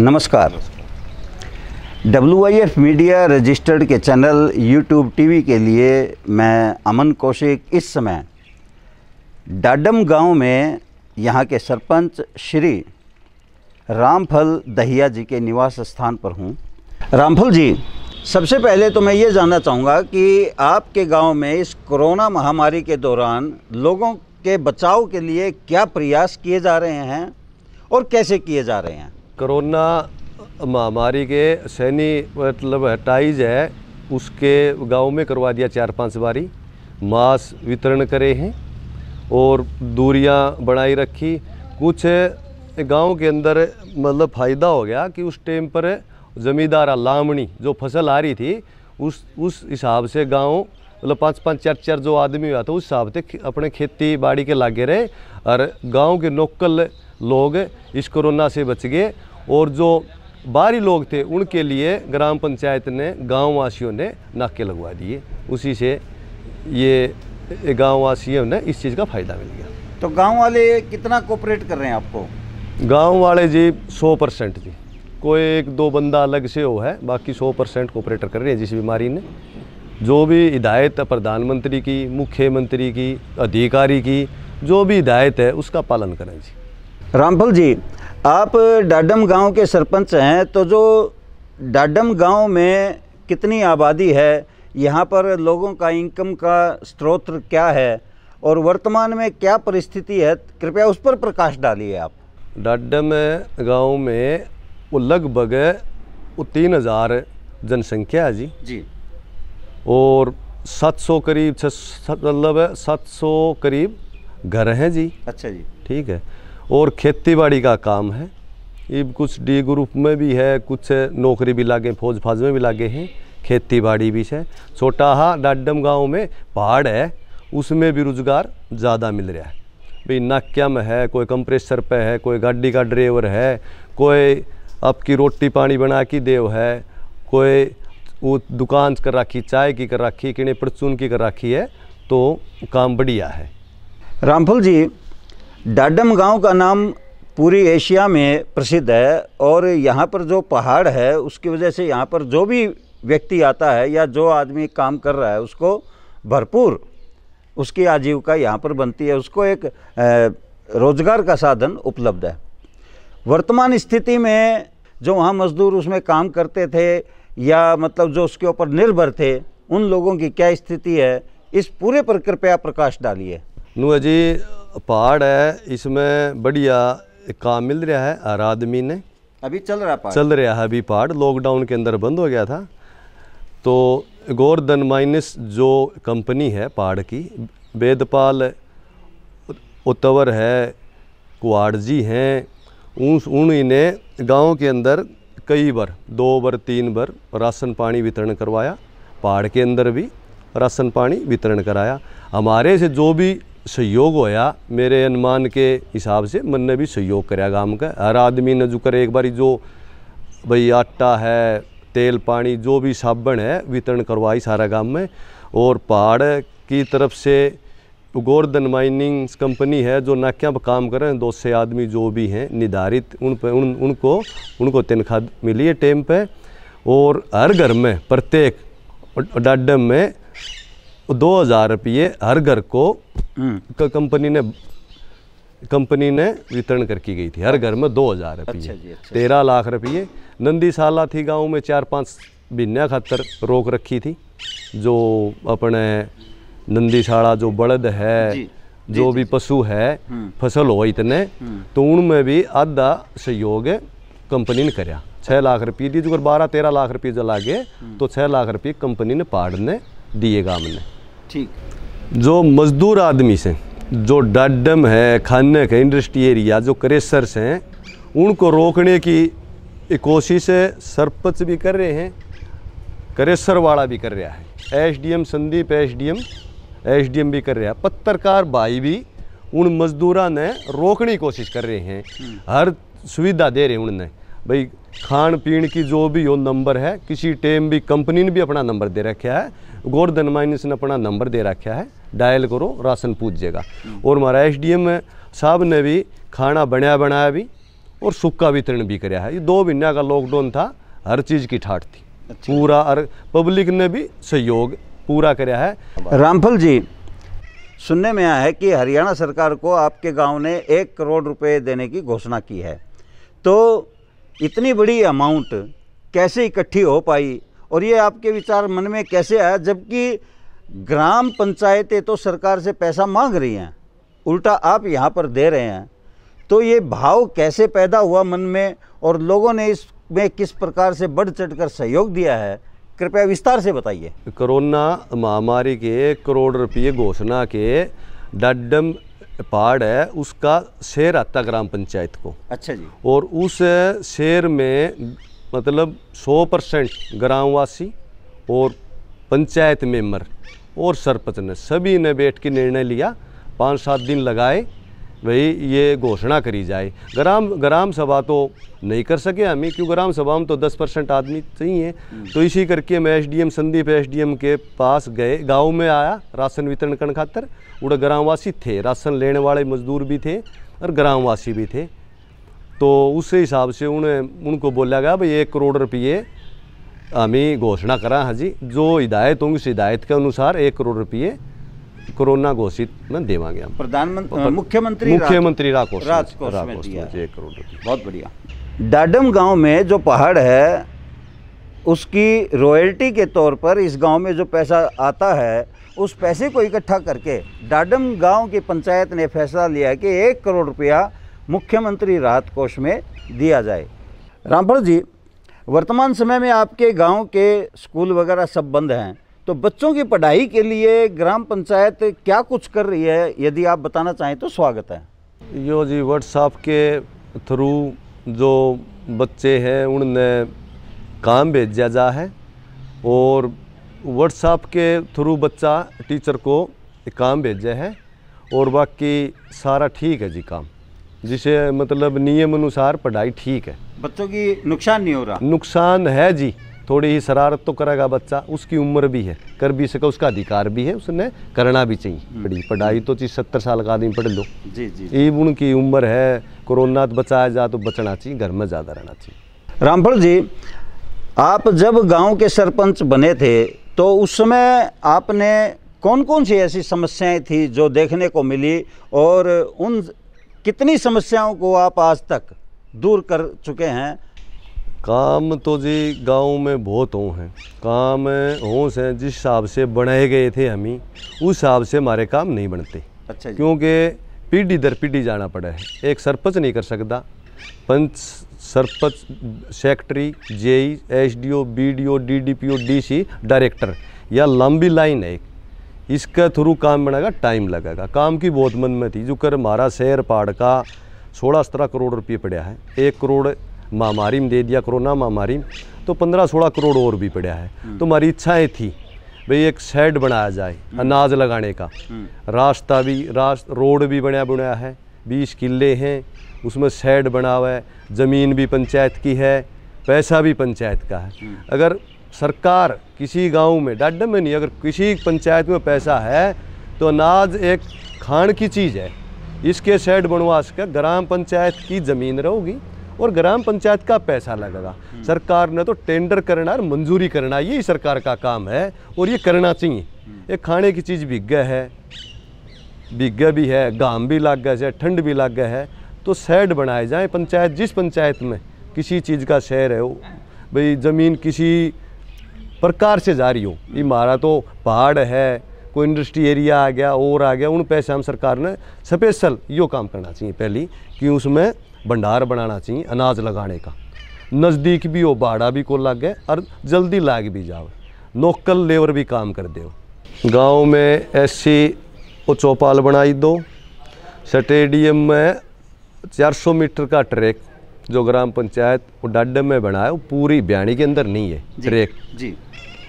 नमस्कार। WIF media registered के channel YouTube TV के लिए मैं अमन कौशिक इस समय डाडम गांव में यहाँ के सरपंच श्री रामफल दहिया जी के निवास स्थान पर हूँ। रामफल जी, सबसे पहले तो मैं ये जानना चाहूँगा कि आपके गांव में इस कोरोना महामारी के दौरान लोगों के बचाव के लिए क्या प्रयास किए जा रहे हैं और कैसे किए जा रहे हैं? कोरोना महामारी के सैनी मतलब हटाइज है, उसके गांव में करवा दिया 4-5 बारी। मास्क वितरण करे हैं और दूरियां बनाई रखी। कुछ गांव के अंदर मतलब फ़ायदा हो गया कि उस टाइम पर ज़मींदार लामणी जो फसल आ रही थी उस हिसाब से गांव मतलब 5-5 4-4 जो आदमी हुआ था उस हिसाब से अपने खेती बाड़ी के लागे रहे और गांव के लोकल लोग इस कोरोना से बच गए। और जो बाहरी लोग थे उनके लिए ग्राम पंचायत ने गांव वासियों ने नाके लगवा दिए। उसी से ये गांव वासियों ने इस चीज़ का फ़ायदा मिल गया। तो गांव वाले कितना कोऑपरेट कर रहे हैं आपको? गांव वाले जी 100% जी, कोई 1-2 बंदा अलग से हो है, बाकी 100% कोऑपरेट कर रहे हैं। जिस बीमारी ने जो भी हिदायत प्रधानमंत्री की, मुख्यमंत्री की, अधिकारी की जो भी हिदायत है उसका पालन करें जी। रामफल जी, आप डाडम गांव के सरपंच हैं, तो जो डाडम गांव में कितनी आबादी है, यहाँ पर लोगों का इनकम का स्रोत क्या है और वर्तमान में क्या परिस्थिति है, कृपया उस पर प्रकाश डालिए आप। डाडम गांव में वो लगभग 3000 जनसंख्या है जी और 700 करीब 700 करीब घर हैं जी। अच्छा जी, ठीक है। और खेतीबाड़ी का काम है, ये कुछ डी ग्रुप में भी है, कुछ नौकरी भी लागे, फौज फाज में भी लागे हैं, खेतीबाड़ी भी है। छोटा हा डाडम गांव में पहाड़ है, उसमें भी रोजगार ज़्यादा मिल रहा है भाई। नाक्या में है, कोई कंप्रेसर पे है, कोई गाड़ी का ड्राइवर है, कोई आपकी रोटी पानी बना की देव है, कोई वो दुकान कर रखी, चाय की कर रखी, किने परचून की कर रखी है, तो काम बढ़िया है। रामफल जी, डाडम गांव का नाम पूरी एशिया में प्रसिद्ध है और यहाँ पर जो पहाड़ है उसकी वजह से यहाँ पर जो भी व्यक्ति आता है या जो आदमी काम कर रहा है उसको भरपूर उसकी आजीविका यहाँ पर बनती है, उसको एक रोजगार का साधन उपलब्ध है। वर्तमान स्थिति में जो वहाँ मजदूर उसमें काम करते थे या मतलब जो उसके ऊपर निर्भर थे, उन लोगों की क्या स्थिति है, इस पूरे पर कृपया प्रकाश डालिए। नुआ जी, पहाड़ है, इसमें बढ़िया काम मिल रहा है हर आदमी ने। अभी चल रहा है अभी पहाड़, लॉकडाउन के अंदर बंद हो गया था। तो गोवर्धन माइनिस जो कंपनी है पहाड़ की, वेदपाल उतवर है, कुआड़ जी हैं, उन्हीं ने गांव के अंदर कई बार 2 बार 3 बार राशन पानी वितरण करवाया। पहाड़ के अंदर भी राशन पानी वितरण कराया। हमारे से जो भी सहयोग होया, मेरे अनुमान के हिसाब से मन ने भी सहयोग कराया गांव का हर आदमी ने। जो करे एक बारी जो भाई आटा है, तेल पानी, जो भी साबन है वितरण करवाई सारा गांव में। और पहाड़ की तरफ से गोवर्धन माइनिंग कंपनी है जो नाक्या पर काम कर रहे हैं, 200 आदमी जो भी हैं निर्धारित, उनको तनख्वाह मिली है टाइम पे। और हर घर में प्रत्येक डाडम में 2000 रुपये हर घर को कंपनी ने वितरण करके गई थी। हर घर में 2000 रुपये। अच्छा। 13 लाख रुपये। नंदीशाला थी गांव में 4-5 महीने खातर रोक रखी थी। जो अपने नंदीशाला जो बलद है, जो भी पशु है, फसल हो इतने, तो उनमें भी आधा सहयोग कंपनी ने कराया। 6 लाख रुपये दी। जो 12-13 लाख रुपये जो लागे तो 6 लाख रुपये कंपनी ने पहाड़ ने दिए गांव ने। ठीक। जो मजदूर आदमी से जो डाडम है, खाने का इंडस्ट्री एरिया जो क्रेशर्स हैं, उनको रोकने की कोशिश सरपंच भी कर रहे हैं, क्रेशर वाला भी कर रहा है, SDM संदीप SDM भी कर रहा है, पत्रकार भाई भी उन मजदूरों ने रोकने की कोशिश कर रहे हैं। हर सुविधा दे रहे हैं उन्होंने भाई, खान पीन की जो भी वो नंबर है, किसी टाइम भी कंपनी ने भी अपना नंबर दे रखा है, गोवर्धन माइनिस ने अपना नंबर दे रखा है, डायल करो राशन पूछ जाएगा। और हमारा SDM साहब ने भी खाना बनाया भी और सूखा वितरण भी कराया है। ये 2 महीने का लॉकडाउन था, हर चीज़ की ठाट थी। अच्छा। पूरा और पब्लिक ने भी सहयोग पूरा कराया है। रामफल जी, सुनने में आया है कि हरियाणा सरकार को आपके गांव ने 1 करोड़ रुपए देने की घोषणा की है, तो इतनी बड़ी अमाउंट कैसे इकट्ठी हो पाई और ये आपके विचार मन में कैसे आया, जबकि ग्राम पंचायतें तो सरकार से पैसा मांग रही हैं, उल्टा आप यहाँ पर दे रहे हैं, तो ये भाव कैसे पैदा हुआ मन में और लोगों ने इसमें किस प्रकार से बढ़ चढ़कर सहयोग दिया है, कृपया विस्तार से बताइए। कोरोना महामारी के 1 करोड़ रुपये घोषणा के डड्डम पहाड़ है, उसका शेयर आता ग्राम पंचायत को। अच्छा जी। और उस शेयर में मतलब 100% ग्रामवासी और पंचायत मेंबर और सरपंच ने सभी ने बैठ के निर्णय लिया, 5-7 दिन लगाए, भाई ये घोषणा करी जाए। ग्राम सभा तो नहीं कर सके हम ही, क्योंकि ग्राम सभा में तो 10% आदमी चाहिए। तो इसी करके मैं एसडीएम संदीप एसडीएम के पास गए, गांव में आया राशन वितरण करने खातर। उड़े ग्रामवासी थे, राशन लेने वाले मजदूर भी थे और ग्रामवासी भी थे। तो उस हिसाब से उनको बोला गया भाई 1 करोड़ रुपये हमें घोषणा करा हाँ जी, जो हिदायत होंगी उस हिदायत के अनुसार 1 करोड़ रुपये कोरोना घोषित में देवांगे हम। मुख्यमंत्री राजकोष में 1 करोड़ रुपये। बहुत बढ़िया। डाडम गांव में जो पहाड़ है उसकी रॉयल्टी के तौर पर इस गांव में जो पैसा आता है, उस पैसे को इकट्ठा करके डाडम गांव की पंचायत ने फैसला लिया है कि 1 करोड़ रुपया मुख्यमंत्री राहत कोष में दिया जाए। रामफल जी, वर्तमान समय में आपके गांव के स्कूल वगैरह सब बंद हैं, तो बच्चों की पढ़ाई के लिए ग्राम पंचायत क्या कुछ कर रही है, यदि आप बताना चाहें तो स्वागत है। यो जी, व्हाट्सएप के थ्रू जो बच्चे हैं उन्हें काम भेजा जा है और व्हाट्सएप के थ्रू बच्चा टीचर को काम भेजा है और बाकी सारा ठीक है जी काम, जिसे मतलब नियम अनुसार पढ़ाई ठीक है। बच्चों की नुकसान नहीं हो रहा? नुकसान है जी, थोड़ी ही शरारत तो करेगा बच्चा, उसकी उम्र भी है, कर भी सके, उसका अधिकार भी है, उसने करना भी चाहिए। पढ़ाई तो चीज़ 70 साल का आदमी पढ़ लो जी जी। ये उनकी उम्र है, कोरोना बचाया जा तो बचना चाहिए, घर में ज़्यादा रहना चाहिए। रामफल जी, आप जब गांव के सरपंच बने थे तो उस समय आपने कौन कौन सी ऐसी समस्याएं थी जो देखने को मिली और उन कितनी समस्याओं को आप आज तक दूर कर चुके हैं? काम तो जी गांव में बहुत हो हैं, काम हो से जिस हिसाब से बनाए गए थे हम ही उस हिसाब से हमारे काम नहीं बनते। अच्छा जी। क्योंकि पीढ़ी दर पीढ़ी जाना पड़ा है, एक सरपंच नहीं कर सकता, panch, sarpanch, secretary, JE, SDO, BDO, DDPO, DC, director, या लंबी लाइन है, इसके थ्रू काम बनेगा, टाइम लगेगा। काम की बहुत मन में थी, जो कर हमारा शहर पहाड़ का 16-17 करोड़ रुपये पड़ा है, 1 करोड़ महामारी में दे दिया कोरोना महामारी में, तो 15-16 करोड़ और भी पड़ा है। तो हमारी इच्छाएँ थी भाई एक शेड बनाया जाए अनाज लगाने का, रास्ता भी रोड भी बनाया है, 20 किले हैं उसमें शेड बना हुआ है, ज़मीन भी पंचायत की है, पैसा भी पंचायत का है। अगर सरकार किसी गांव में, डाडम में नहीं, अगर किसी पंचायत में पैसा है तो अनाज एक खान की चीज़ है, इसके शेड बनवा सके, ग्राम पंचायत की ज़मीन रहोगी और ग्राम पंचायत का पैसा लगेगा। सरकार ने तो टेंडर करना और मंजूरी करना, यही सरकार का काम है और ये करना चाहिए। एक खाने की चीज़ भिग्गा है, भिग्गा भी है, घाम भी लग गया है, ठंड भी लग गया है, तो शेड बनाए जाए। पंचायत जिस पंचायत में किसी चीज़ का शहर है, भाई ज़मीन किसी प्रकार से जा रही हो, ये हमारा तो पहाड़ है, कोई इंडस्ट्री एरिया आ गया और आ गया, उन पैसे हम सरकार ने स्पेशल यो काम करना चाहिए पहली कि उसमें भंडार बनाना चाहिए अनाज लगाने का, नज़दीक भी हो, भाड़ा भी को लग गए और जल्दी लाग भी जाओ, लोकल लेबर भी काम कर दो। गांव में ऐसी वो चौपाल बनाई दो, स्टेडियम में 400 मीटर का ट्रैक जो ग्राम पंचायत वो डाडम में बनाया, वो पूरी ब्याणी के अंदर नहीं है ट्रैक जी,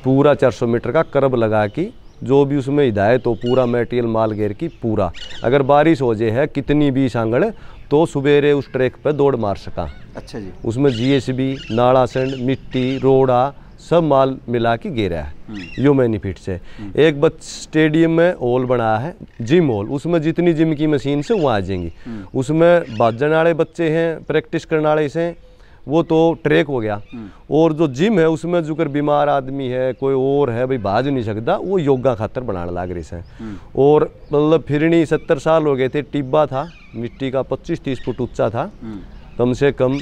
पूरा 400 मीटर का करब लगा की, जो भी उसमें हिदायत हो, पूरा मटेरियल माल घेर की पूरा, अगर बारिश हो जाए है कितनी भी सांगड़ तो सुबेरे उस ट्रैक पर दौड़ मार सका। अच्छा जी। उसमें जीएसबी, नाड़ा संड, मिट्टी, रोड़ा सब माल मिला के गिरा है। यो बेनिफिट से एक बच स्टेडियम में हॉल बनाया है, जिम हॉल, उसमें जितनी जिम की मशीन से वहाँ आ जाएंगी। उसमें भाजन वाले बच्चे हैं, प्रैक्टिस करने वाले से, वो तो ट्रैक हो गया। और जो जिम है उसमें जो कर बीमार आदमी है, कोई और है भाई भाज नहीं सकता, वो योगा खातर बनाने लग रही से। और मतलब फिरनी 70 साल हो गए थे, टिब्बा था मिट्टी का 25-30 फुट ऊंचा था, कम से कम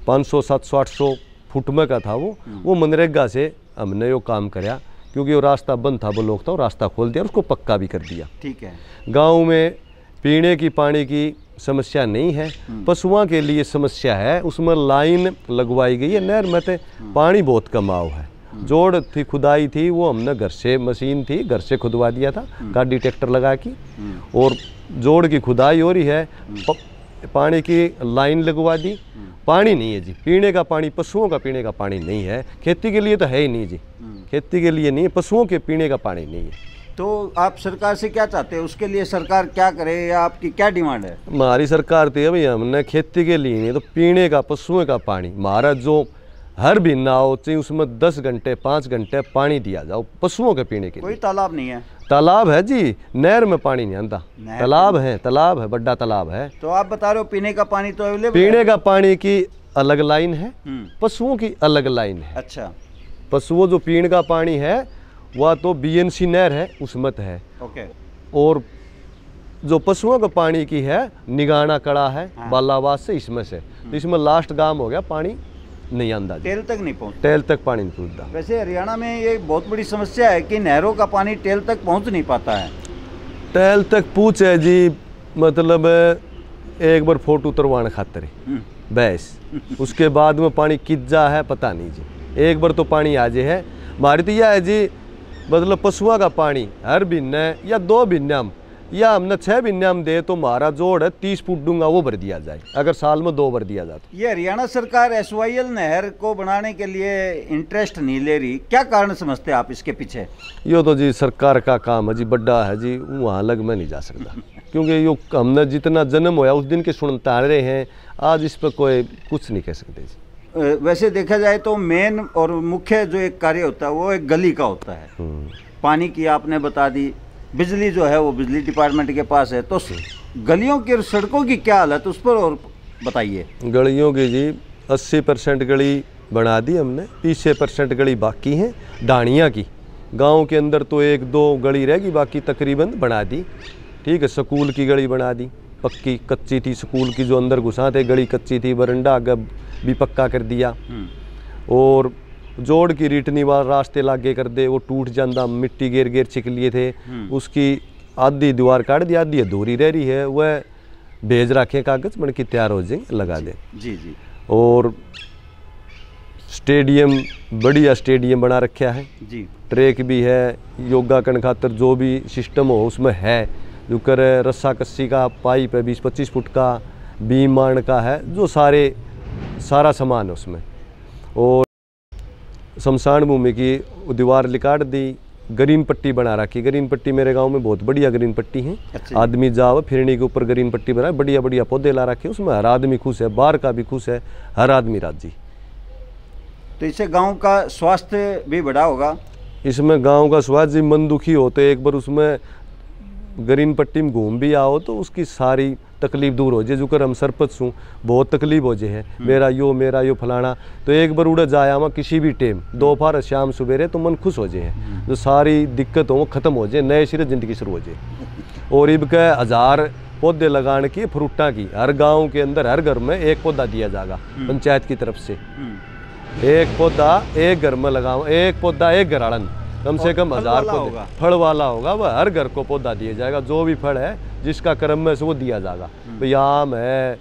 500, 700, 800 फुट में का था वो मनरेगा से हमने यो काम कराया, क्योंकि वो रास्ता बंद था, ब्लॉक था, वो रास्ता खोल दिया, उसको पक्का भी कर दिया। ठीक है। गाँव में पीने की पानी की समस्या नहीं है, पशुओं के लिए समस्या है, उसमें लाइन लगवाई गई है। नहर में तो पानी बहुत कम आओ है, जोड़ थी खुदाई थी, वो हमने घर से मशीन थी घर से खुदवा दिया था, गाड़ी ट्रैक्टर लगा की, और जोड़ की खुदाई हो रही है, पानी की लाइन लगवा दी। पानी नहीं है जी, पीने का पानी, पशुओं का पीने का पानी नहीं है, खेती के लिए तो है ही नहीं जी, खेती के लिए नहीं है, पशुओं के पीने का पानी नहीं है। तो आप सरकार से क्या चाहते हैं, उसके लिए सरकार क्या करे, या आपकी क्या डिमांड है? हमारी सरकार तो भाई हमने खेती के लिए नहीं तो पीने का, पशुओं का पानी, हमारा जो हर महीना हो चाहिए उसमें 10 घंटे 5 घंटे पानी दिया जाओ पशुओं के पीने के लिए। कोई तालाब नहीं है? तालाब है जी, नहर में पानी नहीं आता, तालाब है, बड़ा तालाब है। तो आप बता रहे हो पीने का पानी तो अवेलेबल? पीने का पानी की अलग लाइन है, पशुओं की अलग लाइन है। अच्छा। पशुओं जो पीने का पानी है वह तो BNC नहर है उसमें है। ओके। और जो पशुओं का पानी की है निगाना कड़ा है, बालावास से, इसमें से, तो इसमें लास्ट गांव हो गया, पानी नहीं आंदा, टेल तक नहीं पहुँचता। टेल तक पानी नहीं पहुँचता। वैसे हरियाणा में ये बहुत बड़ी समस्या है कि नहरों का पानी टेल तक पहुँच नहीं पाता है। टेल तक पूछे जी, मतलब एक बार फोटो उतरवाने खातिर बस, उसके बाद में पानी किज्जा है पता नहीं जी, एक बार तो पानी आ जाए है। हमारी तो यह है जी, मतलब पशुओं का पानी हर महीने या 2 महीने या हमने 6 महीने हम दे तो हमारा जोड़ है 30 फुट डूंगा, वो भर दिया जाए, अगर साल में 2 बार दिया जाता। ये हरियाणा सरकार SYL नहर को बनाने के लिए इंटरेस्ट नहीं ले रही, क्या कारण समझते हैं आप इसके पीछे? यो तो जी सरकार का काम है जी, बड़ा है जी, वहाँ अलग में नहीं जा सकता क्योंकि यो हमने जितना जन्म होया उस दिन के सुनता रहे हैं, आज इस पर कोई कुछ नहीं कह सकते जी। वैसे देखा जाए तो मेन और मुख्य जो एक कार्य होता है वो एक गली का होता है। पानी की आपने बता दी, बिजली जो है वो बिजली डिपार्टमेंट के पास है, तो गलियों की और सड़कों की क्या हालत, उस पर और बताइए। गलियों की जी 80% गली बना दी हमने, 20% गली बाकी हैं डाणिया की। गांव के अंदर तो 1-2 गली रहेगी, बाकी तकरीबन बना दी। ठीक है, स्कूल की गली बना दी, पक्की, कच्ची थी स्कूल की, जो अंदर घुसा थे गली कच्ची थी, बरंडा आगे भी पक्का कर दिया। और जोड़ की रीटनी वाला रास्ते लागे कर दे, वो टूट जाता, मिट्टी गेर गेर छिक लिए थे, उसकी आधी दीवार काट दी, आधी अधूरी रह रही है, वह भेज रखे कागज बन के तैयार हो जाएंगे, लगा दे जी जी। और स्टेडियम, बढ़िया स्टेडियम बना रखा है जी, ट्रैक भी है, योगा करने खातर जो भी सिस्टम हो उसमें है, जो कर रस्सा कस्सी का पाइप है 20-25 फुट का, बीम मारने का है, जो सारा सामान है उसमें। और शमशान भूमि की दीवार लिकाट दी, ग्रीन पट्टी बना रखी। ग्रीन पट्टी मेरे गांव में बहुत बढ़िया ग्रीन पट्टी है। अच्छा। आदमी जाओ फिरनी के ऊपर ग्रीन पट्टी बनाए, बढ़िया बढ़िया पौधे ला रखे, उसमें हर आदमी खुश है, बाहर का भी खुश है, हर आदमी राजी। तो इससे गांव का स्वास्थ्य भी बढ़ा होगा? इसमें गांव का स्वास्थ्य, मन दुखी हो तो एक बार उसमें ग्रीन पट्टी में घूम भी आओ तो उसकी सारी तकलीफ दूर हो जाए। जो कर हम सरपंच हूँ, बहुत तकलीफ हो जाए है, मेरा यो फलाना, तो एक बार उड़े जाया वहाँ किसी भी टाइम, दोपहर शाम सवेरे, तो मन खुश हो जाए, जो सारी दिक्कत हो वो ख़त्म हो जाए, नए सिरे ज़िंदगी शुरू हो जाए। और इब के 1000 पौधे लगाने की, फ्रूटा की, हर गाँव के अंदर हर घर में 1 पौधा दिया जाएगा पंचायत की तरफ से। 1 पौधा 1 घर में लगाओ, 1 पौधा 1 घर आड़न, कम से कम 1000 पौधे फल वाला होगा, वह हर घर को पौधा दिया जाएगा, जो भी फल है जिसका क्रम में से वो दिया जाएगा। भाई आम है,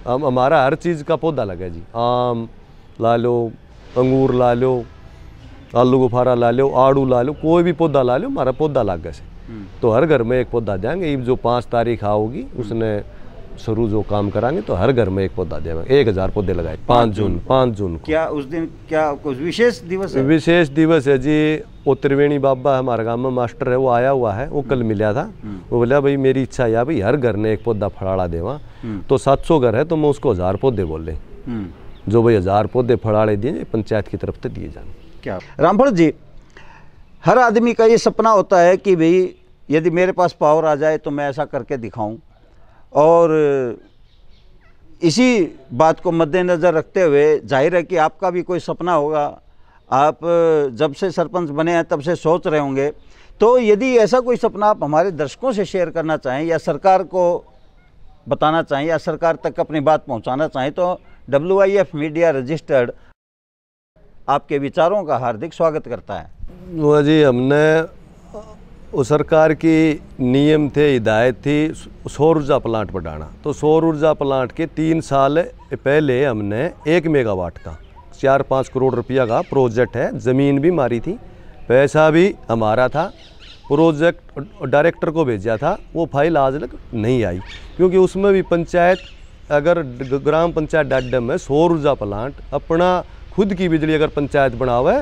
हमारा हर चीज़ का पौधा लगे जी, आम ला लो, अंगूर ला लो, आलू बुखारा ला लो, आड़ू ला लो, कोई भी पौधा ला लो, हमारा पौधा लगे से। तो हर घर में 1 पौधा देंगे। जो 5 तारीख आओगी उसने शुरू जो काम कराएंगे तो हर घर में 1 पौधा देंगे, 1000 पौधे लगाए 5 जून को। क्या उस दिन क्या कुछ विशेष दिवस है? विशेष दिवस है जी। वो त्रिवेणी बाबा हमारे गांव में मास्टर है, वो आया हुआ है, वो कल मिला था। वो बोला भाई मेरी इच्छा है भाई हर घर ने 1 पौधा फड़ाड़ा देवा, तो 700 घर है तो मैं उसको 1000 पौधे बोले, जो भाई 1000 पौधे फड़ाड़े दिए पंचायत की तरफ से दिए जाए। क्या रामफल जी, हर आदमी का ये सपना होता है कि भाई यदि मेरे पास पावर आ जाए तो मैं ऐसा करके दिखाऊं, और इसी बात को मद्देनज़र रखते हुए जाहिर है कि आपका भी कोई सपना होगा। आप जब से सरपंच बने हैं तब से सोच रहे होंगे। तो यदि ऐसा कोई सपना आप हमारे दर्शकों से शेयर करना चाहें या सरकार को बताना चाहें या सरकार तक अपनी बात पहुंचाना चाहें, तो WIF मीडिया रजिस्टर्ड आपके विचारों का हार्दिक स्वागत करता है। वो जी, हमने वो सरकार की नियम थे, हिदायत थी सौर ऊर्जा प्लांट बढ़ाना। तो सौर ऊर्जा प्लांट के 3 साल पहले हमने 1 मेगावाट का 4-5 करोड़ रुपया का प्रोजेक्ट है, ज़मीन भी मारी थी, पैसा भी हमारा था, प्रोजेक्ट डायरेक्टर को भेजा था, वो फाइल आज तक नहीं आई। क्योंकि उसमें भी पंचायत, अगर ग्राम पंचायत डाडम में सौर ऊर्जा प्लांट अपना खुद की बिजली अगर पंचायत बनावे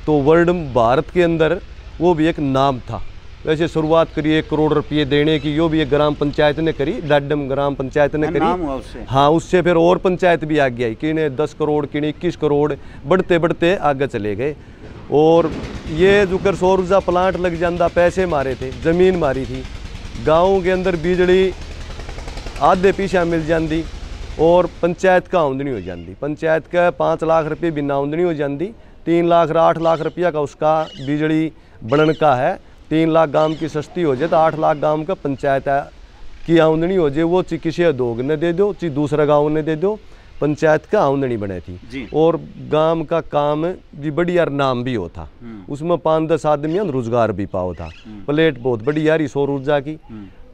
तो वर्ल्ड भारत के अंदर वो भी एक नाम था। वैसे शुरुआत करी 1 करोड़ रुपये देने की, यो भी एक ग्राम पंचायत ने करी, डाडम ग्राम पंचायत ने करी। नाम हुआ उससे। हाँ, उससे फिर और पंचायत भी आगे आई, किने 10 करोड़, किने 21 करोड़, बढ़ते बढ़ते आगे चले गए। और ये जो कर सौर ऊर्जा प्लांट लग जाता, पैसे मारे थे, ज़मीन मारी थी, गाँव के अंदर बिजली आधे पीछा मिल जाती और पंचायत का आमदनी हो जाती। पंचायत का 5 लाख रुपये बिना आमदनी हो जाती, 3 लाख 8 लाख रुपया का उसका बिजली बनन का है। 3 लाख गांव की सस्ती हो जाए तो 8 लाख गांव का पंचायत की आमदनी हो जाए, वो ची किसी दोग ने दे दो, ची दूसरा गांव ने दे दो, पंचायत का आमदनी बने थी। और गांव का काम भी बढ़िया नाम भी होता, उसमें 5-10 आदमी रोजगार भी पाओ था। प्लेट बहुत बढ़िया रही सौर ऊर्जा की।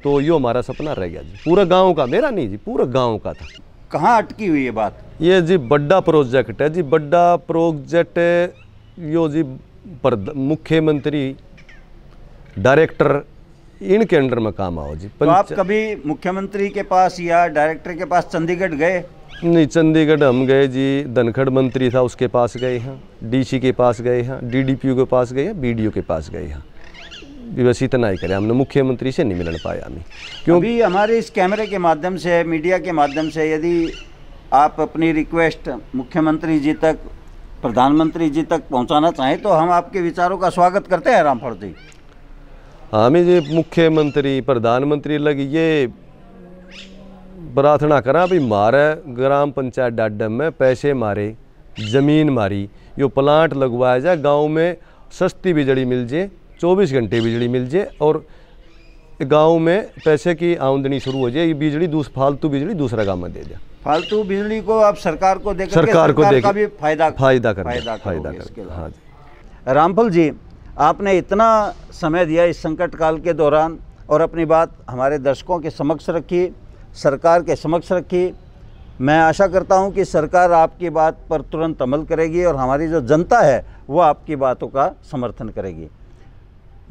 तो यो हमारा सपना रह गया जी, पूरा गाँव का, मेरा नहीं जी, पूरा गाँव का था। कहाँ अटकी हुई है बात? ये जी बड़ा प्रोजेक्ट है जी, बड़ा प्रोजेक्ट यो जी, मुख्यमंत्री डायरेक्टर इनके अंडर में काम आओ जी। तो आप कभी मुख्यमंत्री के पास या डायरेक्टर के पास चंडीगढ़ गए? नहीं, चंडीगढ़ हम गए जी, धनखड़ मंत्री था उसके पास गए हैं, DC के पास गए हैं, DDPO के पास गए हैं, BDO के पास गए हैं, बस इतना ही करे, हमने मुख्यमंत्री से नहीं मिलने पाया हमें। क्योंकि हमारे इस कैमरे के माध्यम से, मीडिया के माध्यम से यदि आप अपनी रिक्वेस्ट मुख्यमंत्री जी तक, प्रधानमंत्री जी तक पहुंचाना चाहें तो हम आपके विचारों का स्वागत करते हैं रामफल जी। हमें जी मुख्यमंत्री प्रधानमंत्री लगी ये प्रार्थना करा भी, मारे ग्राम पंचायत डाडम में पैसे मारे, ज़मीन मारी, यो प्लांट लगवाया जाए, गाँव में सस्ती बिजली मिल जाए, 24 घंटे बिजली मिल जाए और गांव में पैसे की आमदनी शुरू हो जाए। ये बिजली फालतू बिजली दूसरा गांव में दे दे। फालतू बिजली को आप सरकार को देकर सरकार को का भी फायदा कर। हाँ जी। रामफल जी, आपने इतना समय दिया इस संकट काल के दौरान और अपनी बात हमारे दर्शकों के समक्ष रखी, सरकार के समक्ष रखी। मैं आशा करता हूं कि सरकार आपकी बात पर तुरंत अमल करेगी और हमारी जो जनता है वो आपकी बातों का समर्थन करेगी।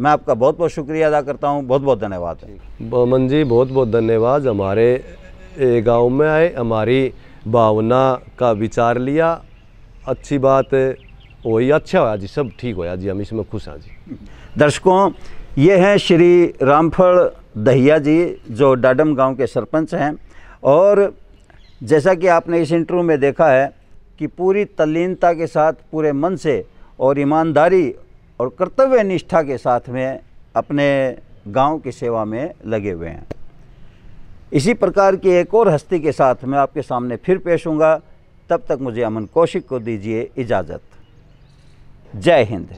मैं आपका बहुत बहुत शुक्रिया अदा करता हूं, बहुत बहुत धन्यवाद। बमन जी, बहुत बहुत धन्यवाद। हमारे गांव में आए, हमारी भावना का विचार लिया, अच्छी बात हुई, अच्छा हुआ जी, सब ठीक होया जी, हम इसमें खुश हैं जी। दर्शकों, ये हैं श्री रामफल दहिया जी, जो डाडम गांव के सरपंच हैं। और जैसा कि आपने इस इंटरव्यू में देखा है कि पूरी तल्लीनता के साथ, पूरे मन से और ईमानदारी और कर्तव्य निष्ठा के साथ में अपने गांव की सेवा में लगे हुए हैं। इसी प्रकार की एक और हस्ती के साथ मैं आपके सामने फिर पेश होऊंगा। तब तक मुझे अमन कौशिक को दीजिए इजाज़त। जय हिंद।